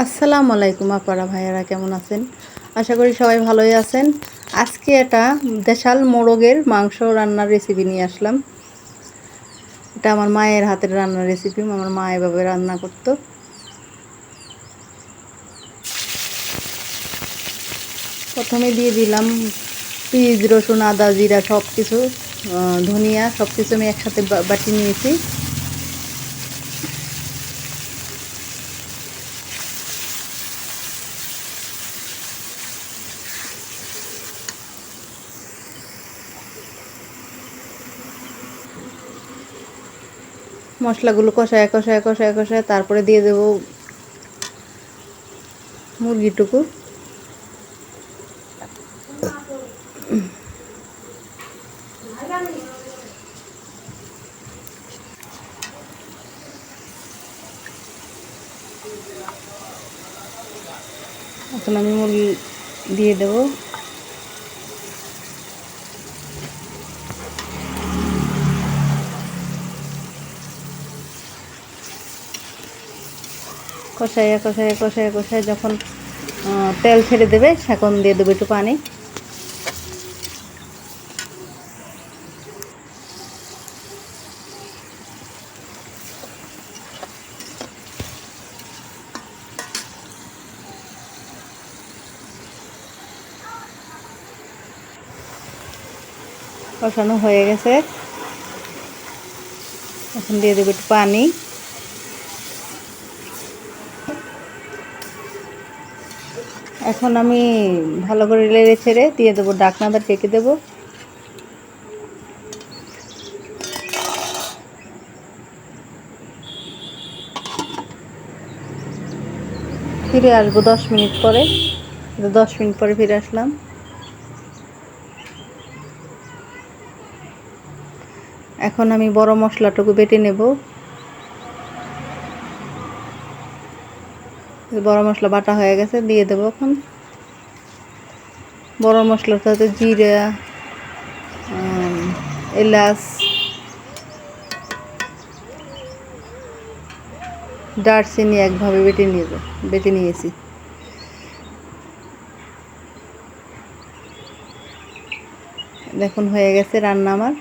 আসসালামু আলাইকুম আপারা ভাইয়ারা, কেমন আছেন? আশা করি সবাই ভালোই আছেন। আজকে এটা দেশাল মোরগের মাংস রান্নার রেসিপি নিয়ে আসলাম। এটা আমার মায়ের হাতের রান্নার রেসিপি। আমার মা এভাবে রান্না করতো। প্রথমে দিয়ে দিলাম পেঁয়াজ, রসুন, আদা, জিরা সব কিছু, ধনিয়া সব কিছু আমি একসাথে বাটি নিয়েছি। মশলাগুলো কষায় কষায় কষায় কষায় তারপরে দিয়ে দেব মুরগিটুকু। এখন আমি মুরগি দিয়ে দেব। কষাইয়া কষাইয়া কষাইয়া কষায় যখন তেল ছেড়ে দেবে তখন দিয়ে দেবো একটু পানি। কষানো হয়ে গেছে, এখন দিয়ে দেবো একটু পানি। এখন আমি ভালো করে নেড়ে ছেড়ে দিয়ে দেবো, ঢাকনাটা ঢেকে দেবো। ফিরে আসবো 10 মিনিট পরে। 10 মিনিট পরে ফিরে আসলাম। এখন আমি বড় মশলাটুকু বেটে নেব। বড় মশলা বাটা হয়ে গেছে, দিয়ে দেবো। এখন বড় মশলার সাথে জিরা, এলাচ, দারচিনি একভাবে বেটে নিয়েছি। দেখুন হয়ে গেছে রান্না আমার।